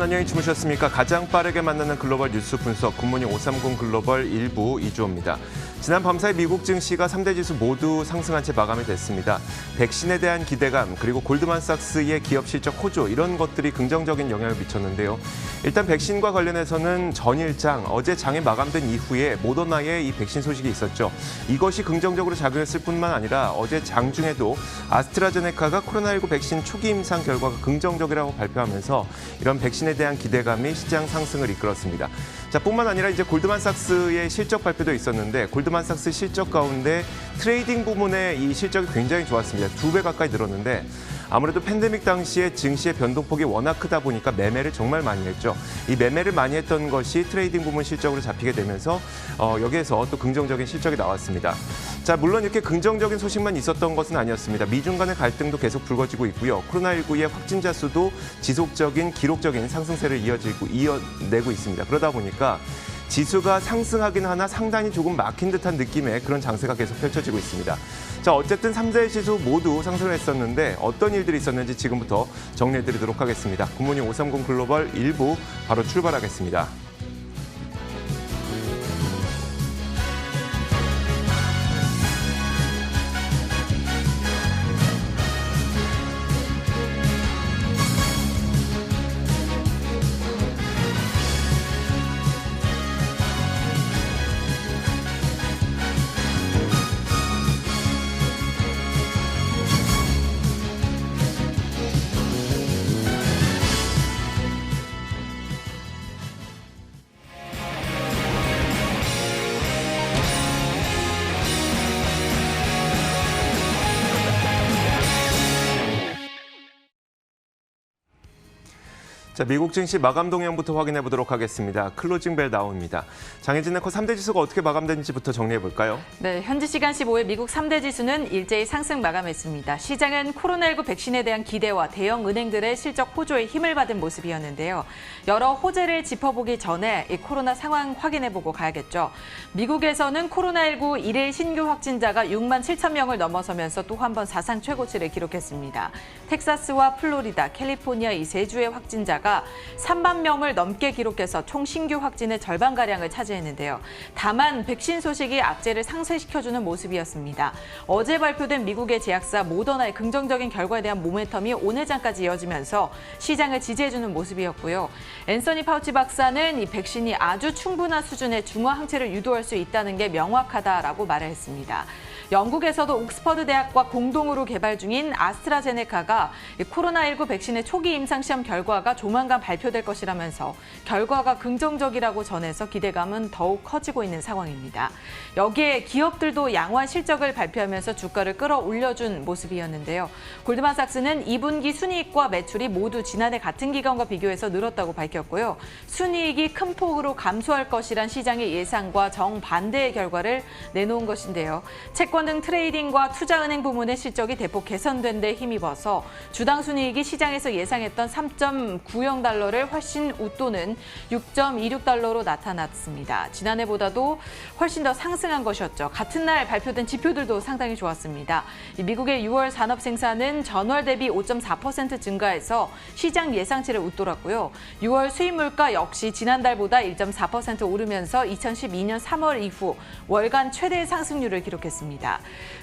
여러분 안녕히 주무셨습니까? 가장 빠르게 만나는 글로벌 뉴스 분석 굿모닝 530 글로벌 1부 이주호입니다. 지난 밤사이 미국 증시가 3대 지수 모두 상승한 채 마감이 됐습니다. 백신에 대한 기대감 그리고 골드만삭스의 기업 실적 호조 이런 것들이 긍정적인 영향을 미쳤는데요. 일단 백신과 관련해서는 전일장 어제 장이 마감된 이후에 모더나의 이 백신 소식이 있었죠. 이것이 긍정적으로 작용했을 뿐만 아니라 어제 장 중에도 아스트라제네카가 코로나19 백신 초기 임상 결과가 긍정적이라고 발표하면서 이런 백신에 대한 기대감이 시장 상승을 이끌었습니다. 자, 뿐만 아니라 이제 골드만삭스의 실적 발표도 있었는데 골드만삭스 실적 가운데 트레이딩 부문의 이 실적이 굉장히 좋았습니다. 2배 가까이 늘었는데 아무래도 팬데믹 당시에 증시의 변동폭이 워낙 크다 보니까 매매를 정말 많이 했죠. 이 매매를 많이 했던 것이 트레이딩 부문 실적으로 잡히게 되면서 여기에서 또 긍정적인 실적이 나왔습니다. 자, 물론 이렇게 긍정적인 소식만 있었던 것은 아니었습니다. 미중 간의 갈등도 계속 불거지고 있고요. 코로나19의 확진자 수도 지속적인 기록적인 상승세를 이어내고 있습니다. 그러다 보니까 지수가 상승하긴 하나 상단이 조금 막힌 듯한 느낌의 그런 장세가 계속 펼쳐지고 있습니다. 자, 어쨌든 3대 지수 모두 상승을 했었는데 어떤 일들이 있었는지 지금부터 정리해드리도록 하겠습니다. 굿모닝 530 글로벌 1부 바로 출발하겠습니다. 자, 미국 증시 마감 동향부터 확인해 보도록 하겠습니다. 클로징 벨 나옵니다. 장혜진 앵커 3대 지수가 어떻게 마감됐는지부터 정리해 볼까요? 네, 현지 시간 15일 미국 3대 지수는 일제히 상승 마감했습니다. 시장은 코로나19 백신에 대한 기대와 대형 은행들의 실적 호조에 힘을 받은 모습이었는데요. 여러 호재를 짚어보기 전에 이 코로나 상황 확인해 보고 가야겠죠. 미국에서는 코로나19 일일 신규 확진자가 6만 7천 명을 넘어서면서 또 한 번 사상 최고치를 기록했습니다. 텍사스와 플로리다, 캘리포니아 이 세 주의 확진자가 3만 명을 넘게 기록해서 총 신규 확진의 절반가량을 차지했는데요. 다만 백신 소식이 악재를 상쇄시켜주는 모습이었습니다. 어제 발표된 미국의 제약사 모더나의 긍정적인 결과에 대한 모멘텀이 오늘장까지 이어지면서 시장을 지지해주는 모습이었고요. 앤서니 파우치 박사는 이 백신이 아주 충분한 수준의 중화 항체를 유도할 수 있다는 게 명확하다라고 말을 했습니다. 영국에서도 옥스퍼드 대학과 공동으로 개발 중인 아스트라제네카가 코로나19 백신의 초기 임상시험 결과가 조만간 발표될 것이라면서 결과가 긍정적이라고 전해서 기대감은 더욱 커지고 있는 상황입니다. 여기에 기업들도 양호한 실적을 발표하면서 주가를 끌어올려준 모습이었는데요. 골드만삭스는 2분기 순이익과 매출이 모두 지난해 같은 기간과 비교해서 늘었다고 밝혔고요. 순이익이 큰 폭으로 감소할 것이란 시장의 예상과 정반대의 결과를 내놓은 것인데요. 채권 등 트레이딩과 투자은행 부문의 실적이 대폭 개선된 데 힘입어서 주당 순이익이 시장에서 예상했던 3.90달러를 훨씬 웃도는 6.26달러로 나타났습니다. 지난해보다도 훨씬 더 상승한 것이었죠. 같은 날 발표된 지표들도 상당히 좋았습니다. 미국의 6월 산업 생산은 전월 대비 5.4% 증가해서 시장 예상치를 웃돌았고요. 6월 수입 물가 역시 지난달보다 1.4% 오르면서 2012년 3월 이후 월간 최대 상승률을 기록했습니다.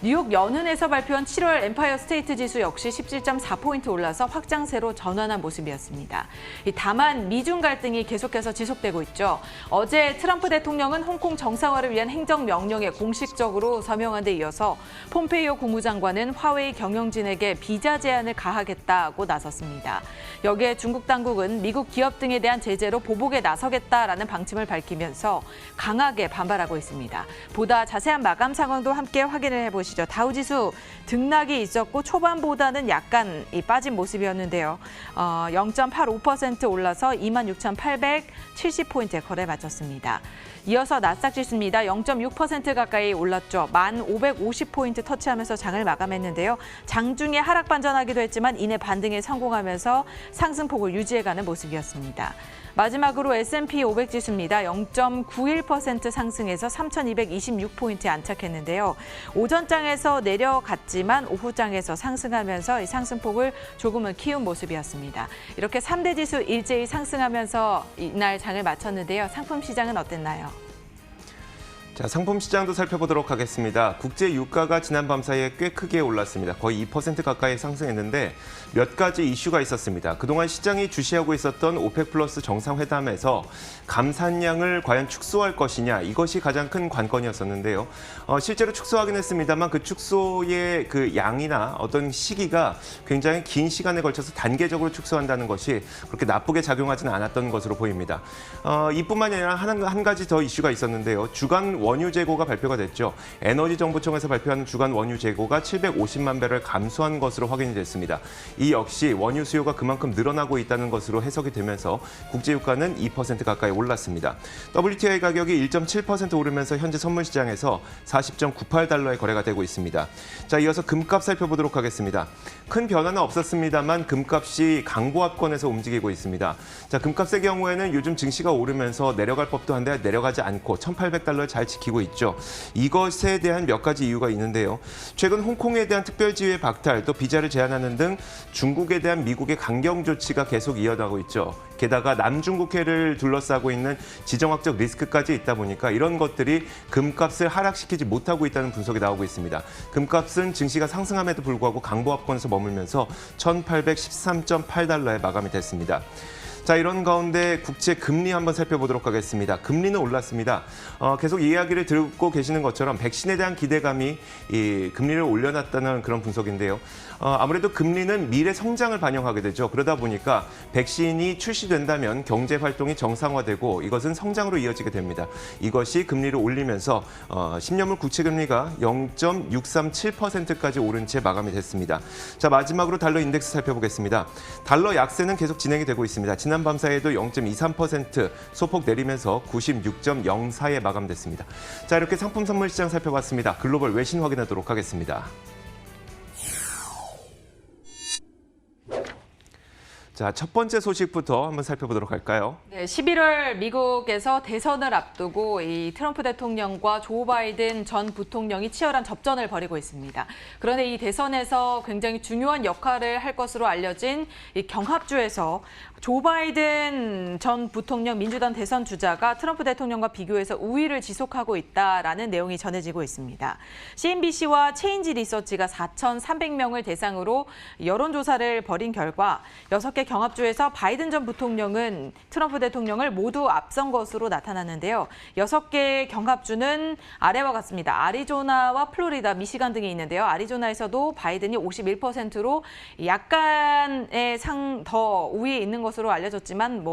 뉴욕 연은에서 발표한 7월 엠파이어 스테이트 지수 역시 17.4포인트 올라서 확장세로 전환한 모습이었습니다. 다만 미중 갈등이 계속해서 지속되고 있죠. 어제 트럼프 대통령은 홍콩 정상화를 위한 행정명령에 공식적으로 서명한 데 이어서 폼페이오 국무장관은 화웨이 경영진에게 비자 제한을 가하겠다고 나섰습니다. 여기에 중국 당국은 미국 기업 등에 대한 제재로 보복에 나서겠다라는 방침을 밝히면서 강하게 반발하고 있습니다. 보다 자세한 마감 상황도 함께 확인을 해보시죠. 다우지수 등락이 있었고 초반보다는 약간 빠진 모습이었는데요. 0.85% 올라서 26,870포인트에 거래 마쳤습니다. 이어서 나스닥 지수입니다. 0.6% 가까이 올랐죠. 1,550포인트 터치하면서 장을 마감했는데요. 장중에 하락 반전하기도 했지만 이내 반등에 성공하면서 상승폭을 유지해가는 모습이었습니다. 마지막으로 S&P 500 지수입니다. 0.91% 상승해서 3,226포인트에 안착했는데요. 오전장에서 내려갔지만 오후장에서 상승하면서 이 상승폭을 조금은 키운 모습이었습니다. 이렇게 3대 지수 일제히 상승하면서 이날 장을 마쳤는데요. 상품 시장은 어땠나요? 자, 상품 시장도 살펴보도록 하겠습니다. 국제 유가가 지난 밤 사이에 꽤 크게 올랐습니다. 거의 2% 가까이 상승했는데 몇 가지 이슈가 있었습니다. 그동안 시장이 주시하고 있었던 오펙 플러스 정상회담에서 감산량을 과연 축소할 것이냐, 이것이 가장 큰 관건이었었는데요. 실제로 축소하긴 했습니다만 그 축소의 그 양이나 어떤 시기가 굉장히 긴 시간에 걸쳐서 단계적으로 축소한다는 것이 그렇게 나쁘게 작용하지는 않았던 것으로 보입니다. 이뿐만이 아니라 한 가지 더 이슈가 있었는데요. 주간 원유 재고가 발표가 됐죠. 에너지정보청에서 발표한 주간 원유 재고가 750만 배럴 감소한 것으로 확인이 됐습니다. 이 역시 원유 수요가 그만큼 늘어나고 있다는 것으로 해석이 되면서 국제유가는 2% 가까이 올랐습니다. WTI 가격이 1.7% 오르면서 현재 선물시장에서 40.98달러에 거래가 되고 있습니다. 자, 이어서 금값 살펴보도록 하겠습니다. 큰 변화는 없었습니다만 금값이 강보합권에서 움직이고 있습니다. 자, 금값의 경우에는 요즘 증시가 오르면서 내려갈 법도 한데 내려가지 않고 1,800달러를 잘 지키고 있죠. 이것에 대한 몇 가지 이유가 있는데요. 최근 홍콩에 대한 특별지회 박탈, 또 비자를 제한하는 등 중국에 대한 미국의 강경 조치가 계속 이어나가고 있죠. 게다가 남중국해를 둘러싸고 있는 지정학적 리스크까지 있다 보니까 이런 것들이 금값을 하락시키지 못하고 있다는 분석이 나오고 있습니다. 금값은 증시가 상승함에도 불구하고 강보합권에서 머물면서 1,813.8달러에 마감이 됐습니다. 자, 이런 가운데 국채 금리 한번 살펴보도록 하겠습니다. 금리는 올랐습니다. 계속 이야기를 듣고 계시는 것처럼 백신에 대한 기대감이 이 금리를 올려놨다는 그런 분석인데요. 아무래도 금리는 미래 성장을 반영하게 되죠. 그러다 보니까 백신이 출시된다면 경제 활동이 정상화되고 이것은 성장으로 이어지게 됩니다. 이것이 금리를 올리면서 10년물 국채 금리가 0.637%까지 오른 채 마감이 됐습니다. 자, 마지막으로 달러 인덱스 살펴보겠습니다. 달러 약세는 계속 진행이 되고 있습니다. 지난 밤 사이에도 0.23% 소폭 내리면서 96.04에 마감됐습니다. 자, 이렇게 상품 선물 시장 살펴봤습니다. 글로벌 외신 확인하도록 하겠습니다. 자, 첫 번째 소식부터 한번 살펴보도록 할까요? 네, 11월 미국에서 대선을 앞두고 이 트럼프 대통령과 조 바이든 전 부통령이 치열한 접전을 벌이고 있습니다. 그런데 이 대선에서 굉장히 중요한 역할을 할 것으로 알려진 이 경합주에서 조 바이든 전 부통령 민주당 대선 주자가 트럼프 대통령과 비교해서 우위를 지속하고 있다라는 내용이 전해지고 있습니다. CNBC와 체인지 리서치가 4,300명을 대상으로 여론조사를 벌인 결과 6개 경합주에서 바이든 전 부통령은 트럼프 대통령을 모두 앞선 것으로 나타났는데요. 6개의 경합주는 아래와 같습니다. 아리조나와 플로리다, 미시간 등이 있는데요. 아리조나에서도 바이든이 51%로 약간의 더 우위에 있는 것으로 알려졌지만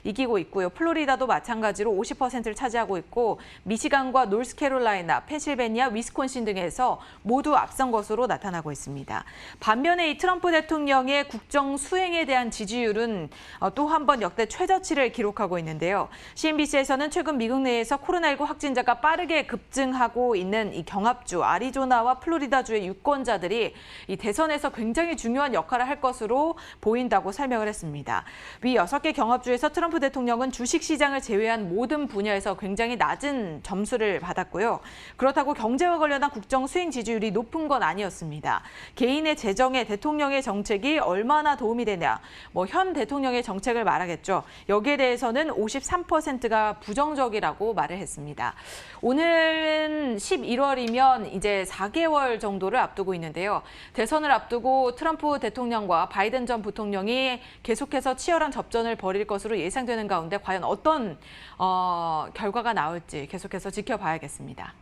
이기고 있고요. 플로리다도 마찬가지로 50%를 차지하고 있고 미시간과 노스캐롤라이나, 펜실베니아, 위스콘신 등에서 모두 앞선 것으로 나타나고 있습니다. 반면에 이 트럼프 대통령의 국정 수행에 대한 지지율은 또 한 번 역대 최저치를 기록하고 있는데요. CNBC에서는 최근 미국 내에서 코로나19 확진자가 빠르게 급증하고 있는 이 경합주 아리조나와 플로리다주의 유권자들이 이 대선에서 굉장히 중요한 역할을 할 것으로 보인다고 설명을 했습니다. 위 6개 경합주에서 트럼프 대통령은 주식시장을 제외한 모든 분야에서 굉장히 낮은 점수를 받았고요. 그렇다고 경제와 관련한 국정 수행 지지율이 높은 건 아니었습니다. 개인의 재정에 대통령의 정책이 얼마나 도움이 되냐, 현 대통령의 정책을 말하겠죠. 여기에 대해서는 53%가 부정적이라고 말을 했습니다. 오늘은 11월이면 이제 4개월 정도를 앞두고 있는데요. 대선을 앞두고 트럼프 대통령과 바이든 전 부통령이 계속해서 치열한 접전을 벌일 것으로 예상되는 가운데 과연 어떤 결과가 나올지 계속해서 지켜봐야겠습니다.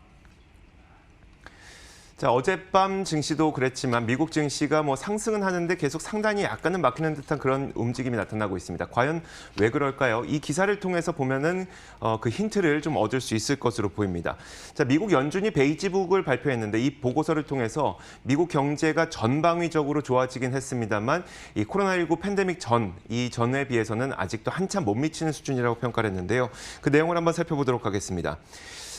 자, 어젯밤 증시도 그랬지만 미국 증시가 상승은 하는데 계속 상단이 약간은 막히는 듯한 그런 움직임이 나타나고 있습니다. 과연 왜 그럴까요? 이 기사를 통해서 보면은 그 힌트를 좀 얻을 수 있을 것으로 보입니다. 자, 미국 연준이 베이지북을 발표했는데 이 보고서를 통해서 미국 경제가 전방위적으로 좋아지긴 했습니다만 이 코로나19 팬데믹 이전에 비해서는 아직도 한참 못 미치는 수준이라고 평가를 했는데요. 그 내용을 한번 살펴보도록 하겠습니다.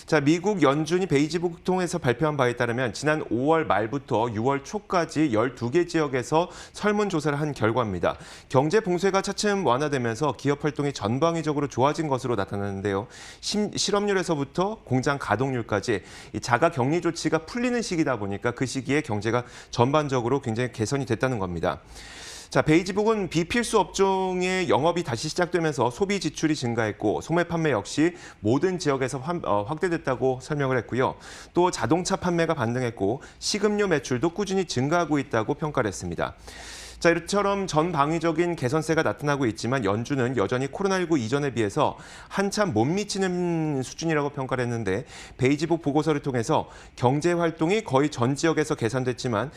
자, 미국 연준이 베이지북 통해서 발표한 바에 따르면 지난 5월 말부터 6월 초까지 12개 지역에서 설문조사를 한 결과입니다. 경제 봉쇄가 차츰 완화되면서 기업 활동이 전방위적으로 좋아진 것으로 나타났는데요. 실업률에서부터 공장 가동률까지 이 자가 격리 조치가 풀리는 시기다 보니까 그 시기에 경제가 전반적으로 굉장히 개선이 됐다는 겁니다. 자, 베이지북은 비필수 업종의 영업이 다시 시작되면서 소비 지출이 증가했고 소매 판매 역시 모든 지역에서 확대됐다고 설명을 했고요. 또 자동차 판매가 반등했고 식음료 매출도 꾸준히 증가하고 있다고 평가를 했습니다. 자, 이처럼 전방위적인 개선세가 나타나고 있지만 연준은 여전히 코로나19 이전에 비해서 한참 못 미치는 수준이라고 평가를 했는데 베이지북 보고서를 통해서 경제 활동이 거의 전 지역에서 개선됐지만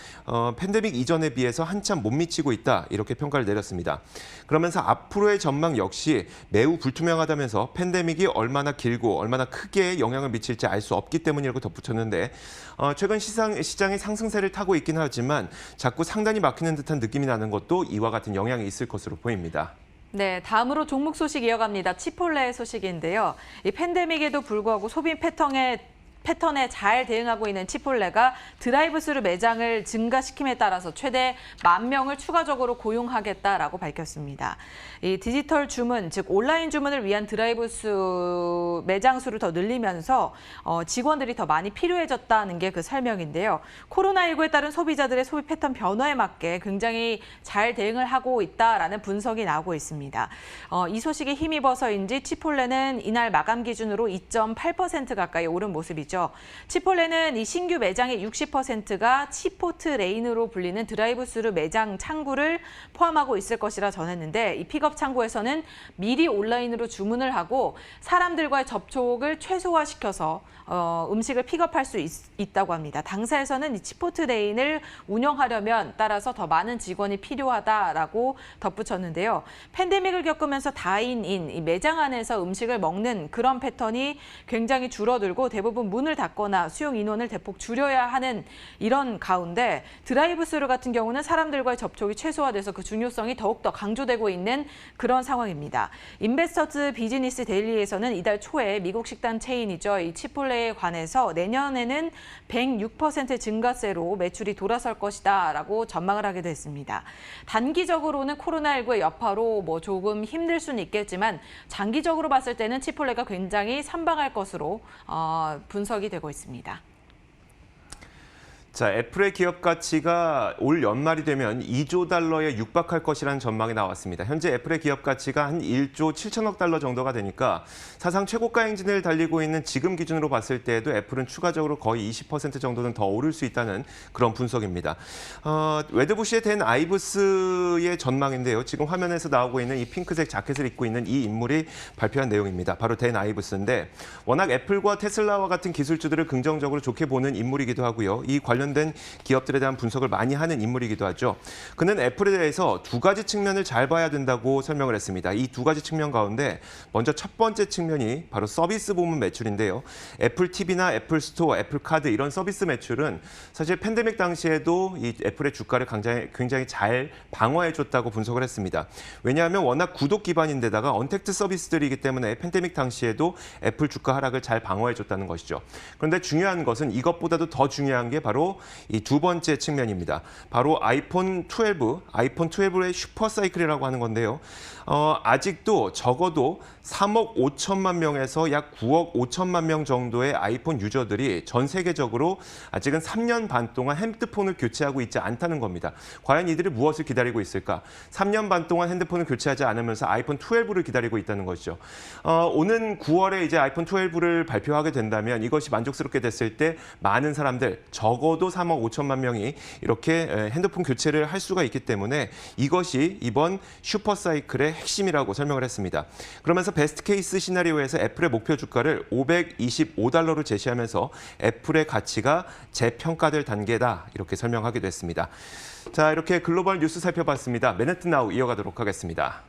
팬데믹 이전에 비해서 한참 못 미치고 있다 이렇게 평가를 내렸습니다. 그러면서 앞으로의 전망 역시 매우 불투명하다면서 팬데믹이 얼마나 길고 얼마나 크게 영향을 미칠지 알 수 없기 때문이라고 덧붙였는데 최근 시장이 상승세를 타고 있긴 하지만 자꾸 상단이 막히는 듯한 느낌이 나는 것도 이와 같은 영향이 있을 것으로 보입니다. 네, 다음으로 종목 소식 이어갑니다. 치폴레 소식인데요. 이 팬데믹에도 불구하고 소비 패턴에 잘 대응하고 있는 치폴레가 드라이브스루 매장을 증가시킴에 따라서 최대 10,000명을 추가적으로 고용하겠다라고 밝혔습니다. 이 디지털 주문, 즉 온라인 주문을 위한 드라이브스루 매장 수를 더 늘리면서 직원들이 더 많이 필요해졌다는 게 그 설명인데요. 코로나19에 따른 소비자들의 소비 패턴 변화에 맞게 굉장히 잘 대응을 하고 있다라는 분석이 나오고 있습니다. 이 소식에 힘입어서인지 치폴레는 이날 마감 기준으로 2.8% 가까이 오른 모습이죠. 치폴레는 이 신규 매장의 60%가 치포트 레인으로 불리는 드라이브스루 매장 창구를 포함하고 있을 것이라 전했는데 이 픽업 창구에서는 미리 온라인으로 주문을 하고 사람들과의 접촉을 최소화시켜서 음식을 픽업할 수 있다고 합니다. 당사에서는 이 치포트 레인을 운영하려면 따라서 더 많은 직원이 필요하다라고 덧붙였는데요. 팬데믹을 겪으면서 다인인, 이 매장 안에서 음식을 먹는 그런 패턴이 굉장히 줄어들고 대부분 문을 닫거나 수용 인원을 대폭 줄여야 하는 이런 가운데 드라이브스루 같은 경우는 사람들과의 접촉이 최소화돼서 그 중요성이 더욱더 강조되고 있는 그런 상황입니다. 인베스터즈 비즈니스 데일리에서는 이달 초에 미국 식당 체인이죠. 이 치폴레에 관해서 내년에는 106% 증가세로 매출이 돌아설 것이다라고 전망을 하기도 했습니다. 단기적으로는 코로나19의 여파로 조금 힘들 수는 있겠지만 장기적으로 봤을 때는 치폴레가 굉장히 선방할 것으로 분석이 되고 있습니다. 자, 애플의 기업 가치가 올 연말이 되면 2조 달러에 육박할 것이라는 전망이 나왔습니다. 현재 애플의 기업 가치가 한 1조 7천억 달러 정도가 되니까 사상 최고가 행진을 달리고 있는 지금 기준으로 봤을 때에도 애플은 추가적으로 거의 20% 정도는 더 오를 수 있다는 그런 분석입니다. 웨드부시의 댄 아이브스의 전망인데요. 지금 화면에서 나오고 있는 이 핑크색 자켓을 입고 있는 이 인물이 발표한 내용입니다. 바로 댄 아이브스인데 워낙 애플과 테슬라와 같은 기술주들을 긍정적으로 좋게 보는 인물이기도 하고요. 이 관련된 기업들에 대한 분석을 많이 하는 인물이기도 하죠. 그는 애플에 대해서 두 가지 측면을 잘 봐야 된다고 설명을 했습니다. 이 두 가지 측면 가운데 먼저 첫 번째 측면이 바로 서비스 부문 매출인데요. 애플 TV나 애플 스토어, 애플 카드 이런 서비스 매출은 사실 팬데믹 당시에도 이 애플의 주가를 굉장히 잘 방어해줬다고 분석을 했습니다. 왜냐하면 워낙 구독 기반인데다가 언택트 서비스들이기 때문에 팬데믹 당시에도 애플 주가 하락을 잘 방어해줬다는 것이죠. 그런데 중요한 것은 이것보다도 더 중요한 게 바로 이 두 번째 측면입니다. 바로 아이폰 12의 슈퍼 사이클이라고 하는 건데요. 아직도 적어도 3억 5천만 명에서 약 9억 5천만 명 정도의 아이폰 유저들이 전 세계적으로 아직은 3년 반 동안 핸드폰을 교체하고 있지 않다는 겁니다. 과연 이들이 무엇을 기다리고 있을까? 3년 반 동안 핸드폰을 교체하지 않으면서 아이폰 12를 기다리고 있다는 것이죠. 오는 9월에 이제 아이폰 12를 발표하게 된다면 이것이 만족스럽게 됐을 때 많은 사람들, 적어도 3억 5천만 명이 이렇게 핸드폰 교체를 할 수가 있기 때문에 이것이 이번 슈퍼 사이클의 핵심이라고 설명을 했습니다. 그러면서 베스트 케이스 시나리오에서 애플의 목표 주가를 525달러로 제시하면서 애플의 가치가 재평가될 단계다 이렇게 설명하기도 했습니다. 자, 이렇게 글로벌 뉴스 살펴봤습니다. 맨해튼 나우 이어가도록 하겠습니다.